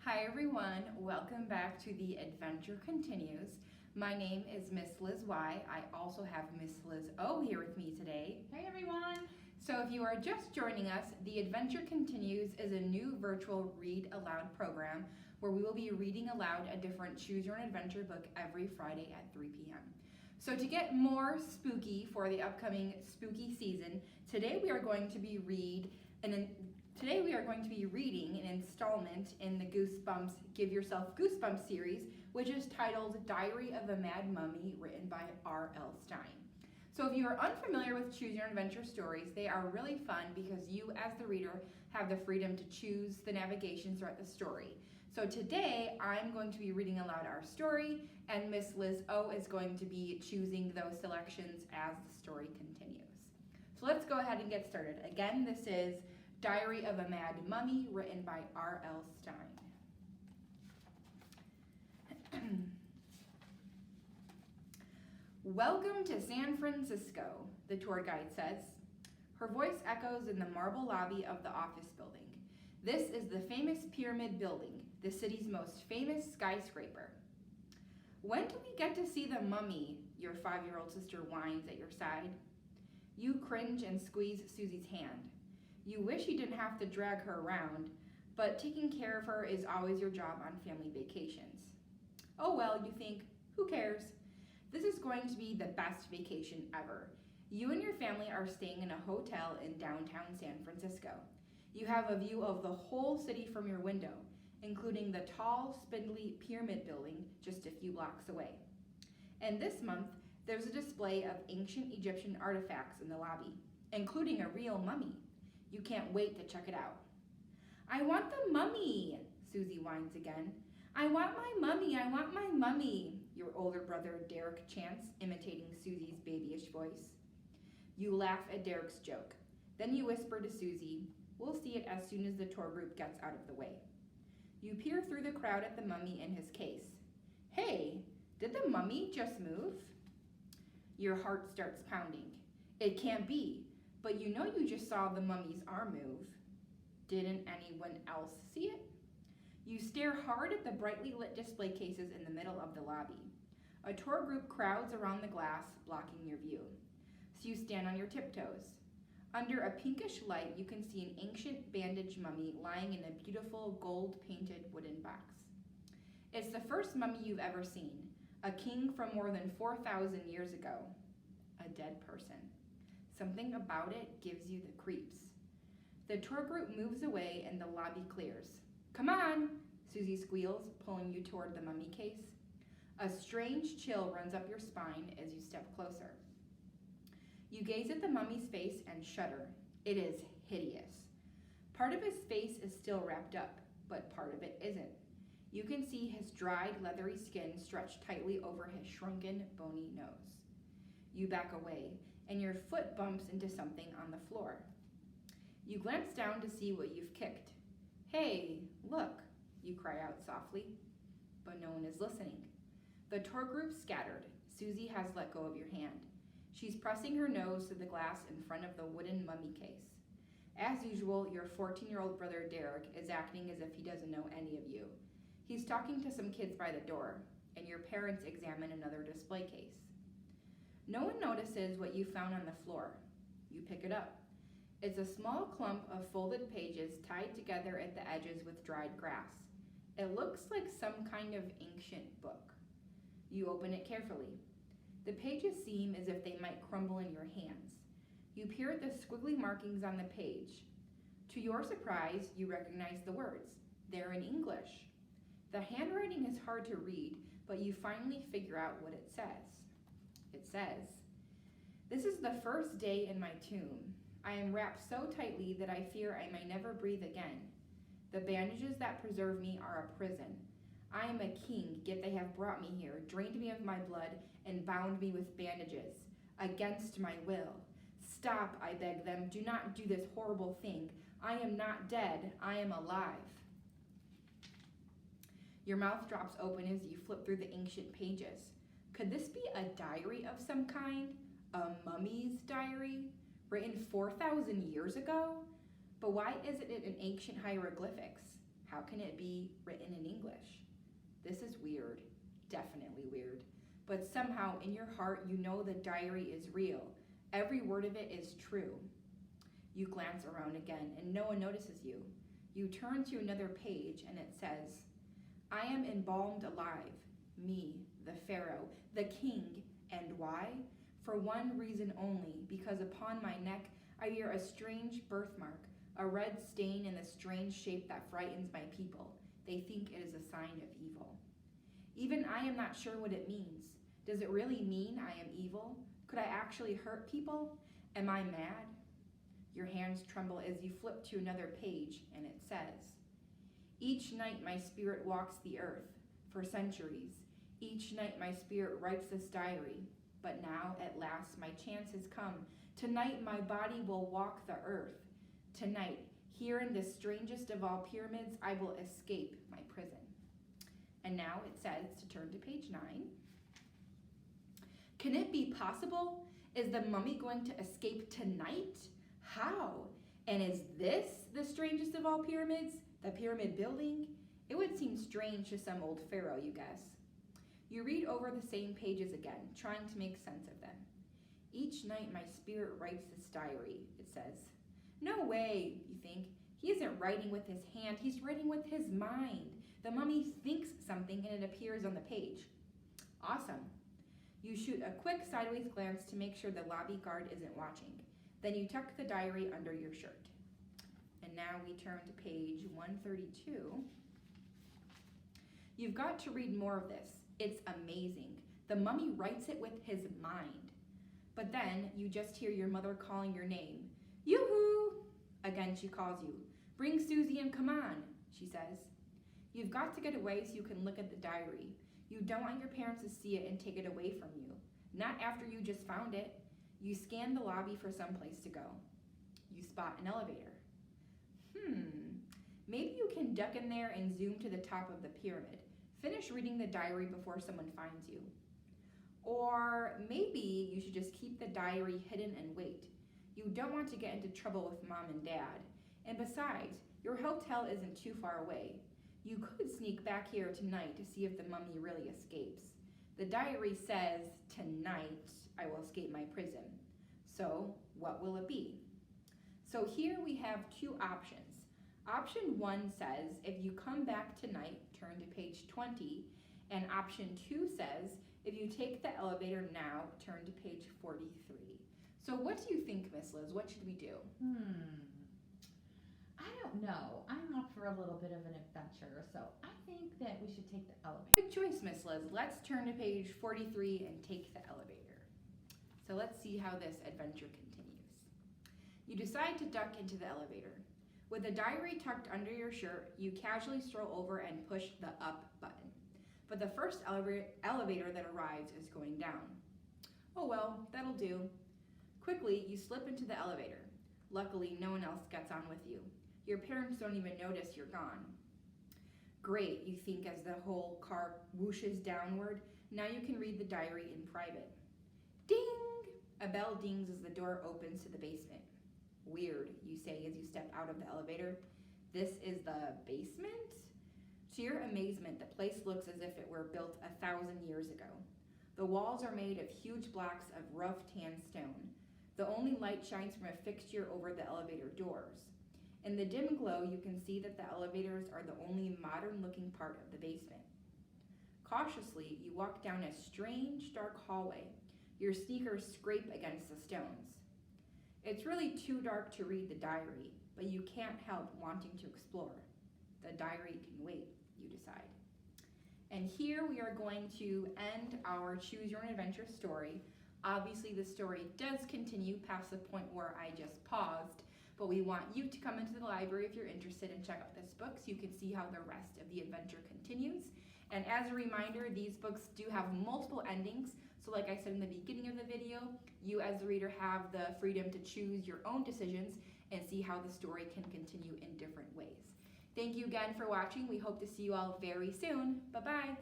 Hi everyone, welcome back to The Adventure Continues. My name is Miss Liz Y. I also have Miss Liz O here with me today. Hey everyone! So if you are just joining us, The Adventure Continues is a new virtual read aloud program where we will be reading aloud a different Choose Your Own Adventure book every Friday at 3 p.m. So to get more spooky for the upcoming spooky season, today we are going to be reading an installment in the Goosebumps Give Yourself Goosebumps series, which is titled Diary of a Mad Mummy, written by R.L. Stine. So if you are unfamiliar with Choose Your Own Adventure stories, they are really fun because you as the reader have the freedom to choose the navigation throughout the story. So today I'm going to be reading aloud our story, and Miss Liz O is going to be choosing those selections as the story continues. So let's go ahead and get started. Again, this is Diary of a Mad Mummy, written by R.L. Stine. Welcome to San Francisco, the tour guide says. Her voice echoes in the marble lobby of the office building. This is the famous Pyramid Building, the city's most famous skyscraper. When do we get to see the mummy? Your 5-year-old sister whines at your side. You cringe and squeeze Susie's hand. You wish you didn't have to drag her around, but taking care of her is always your job on family vacations. Oh well, you think, who cares? This is going to be the best vacation ever. You and your family are staying in a hotel in downtown San Francisco. You have a view of the whole city from your window, including the tall, spindly Pyramid Building just a few blocks away. And this month, there's a display of ancient Egyptian artifacts in the lobby, including a real mummy. You can't wait to check it out. I want the mummy, Susie whines again. I want my mummy, I want my mummy, your older brother Derek chants, imitating Susie's babyish voice. You laugh at Derek's joke. Then you whisper to Susie, we'll see it as soon as the tour group gets out of the way. You peer through the crowd at the mummy in his case. Hey, did the mummy just move? Your heart starts pounding. It can't be. But you know you just saw the mummy's arm move. Didn't anyone else see it? You stare hard at the brightly lit display cases in the middle of the lobby. A tour group crowds around the glass, blocking your view. So you stand on your tiptoes. Under a pinkish light, you can see an ancient bandaged mummy lying in a beautiful gold-painted wooden box. It's the first mummy you've ever seen, a king from more than 4,000 years ago. A dead person. Something about it gives you the creeps. The tour group moves away and the lobby clears. Come on, Susie squeals, pulling you toward the mummy case. A strange chill runs up your spine as you step closer. You gaze at the mummy's face and shudder. It is hideous. Part of his face is still wrapped up, but part of it isn't. You can see his dried, leathery skin stretched tightly over his shrunken, bony nose. You back away, and your foot bumps into something on the floor. You glance down to see what you've kicked. Hey, look, you cry out softly, but no one is listening. The tour group scattered. Susie has let go of your hand. She's pressing her nose to the glass in front of the wooden mummy case. As usual, your 14-year-old brother Derek is acting as if he doesn't know any of you. He's talking to some kids by the door, and your parents examine another display case. No one notices what you found on the floor. You pick it up. It's a small clump of folded pages tied together at the edges with dried grass. It looks like some kind of ancient book. You open it carefully. The pages seem as if they might crumble in your hands. You peer at the squiggly markings on the page. To your surprise, you recognize the words. They're in English. The handwriting is hard to read, but you finally figure out what it says. It says, "This is the first day in my tomb. I am wrapped so tightly that I fear I may never breathe again. The bandages that preserve me are a prison. I am a king, yet they have brought me here, drained me of my blood, and bound me with bandages, against my will. Stop, I beg them. Do not do this horrible thing. I am not dead. I am alive." Your mouth drops open as you flip through the ancient pages. Could this be a diary of some kind? A mummy's diary? Written 4,000 years ago? But why isn't it in ancient hieroglyphics? How can it be written in English? This is weird, definitely weird. But somehow in your heart you know the diary is real. Every word of it is true. You glance around again and no one notices you. You turn to another page and it says, I am embalmed alive, me, the Pharaoh, the king, and why? For one reason only, because upon my neck I bear a strange birthmark, a red stain in the strange shape that frightens my people. They think it is a sign of evil. Even I am not sure what it means. Does it really mean I am evil? Could I actually hurt people? Am I mad? Your hands tremble as you flip to another page, and it says, each night my spirit walks the earth for centuries. Each night my spirit writes this diary. But now, at last, my chance has come. Tonight my body will walk the earth. Tonight, here in this strangest of all pyramids, I will escape my prison. And now it says to turn to page 9. Can it be possible? Is the mummy going to escape tonight? How? And is this the strangest of all pyramids? The pyramid building? It would seem strange to some old pharaoh, you guess. You read over the same pages again, trying to make sense of them. Each night my spirit writes this diary, it says. No way, you think. He isn't writing with his hand, he's writing with his mind. The mummy thinks something and it appears on the page. Awesome. You shoot a quick sideways glance to make sure the lobby guard isn't watching. Then you tuck the diary under your shirt. And now we turn to page 132. You've got to read more of this. It's amazing. The mummy writes it with his mind. But then you just hear your mother calling your name. Yoo-hoo! Again she calls you. Bring Susie and come on, she says. You've got to get away so you can look at the diary. You don't want your parents to see it and take it away from you. Not after you just found it. You scan the lobby for some place to go. You spot an elevator. Maybe you can duck in there and zoom to the top of the pyramid. Finish reading the diary before someone finds you. Or maybe you should just keep the diary hidden and wait. You don't want to get into trouble with mom and dad. And besides, your hotel isn't too far away. You could sneak back here tonight to see if the mummy really escapes. The diary says, tonight I will escape my prison. So what will it be? So here we have two options. Option 1 says, if you come back tonight, turn to page 20. And option 2 says, if you take the elevator now, turn to page 43. So what do you think, Miss Liz? What should we do? I don't know. I'm up for a little bit of an adventure, so I think that we should take the elevator. Good choice, Miss Liz. Let's turn to page 43 and take the elevator. So let's see how this adventure continues. You decide to duck into the elevator. With the diary tucked under your shirt, you casually stroll over and push the up button. But the first elevator that arrives is going down. Oh well, that'll do. Quickly, you slip into the elevator. Luckily, no one else gets on with you. Your parents don't even notice you're gone. Great, you think as the whole car whooshes downward. Now you can read the diary in private. Ding! A bell dings as the door opens to the basement. Weird, you say as you step out of the elevator. This is the basement? To your amazement, the place looks as if it were built 1,000 years ago. The walls are made of huge blocks of rough tan stone. The only light shines from a fixture over the elevator doors. In the dim glow, you can see that the elevators are the only modern-looking part of the basement. Cautiously, you walk down a strange, dark hallway. Your sneakers scrape against the stones. It's really too dark to read the diary, but you can't help wanting to explore. The diary can wait, you decide. And here we are going to end our Choose Your Own Adventure story. Obviously, the story does continue past the point where I just paused, but we want you to come into the library if you're interested and check out this book so you can see how the rest of the adventure continues. And as a reminder, these books do have multiple endings. So like I said in the beginning of the video, you as the reader have the freedom to choose your own decisions and see how the story can continue in different ways. Thank you again for watching. We hope to see you all very soon. Bye-bye.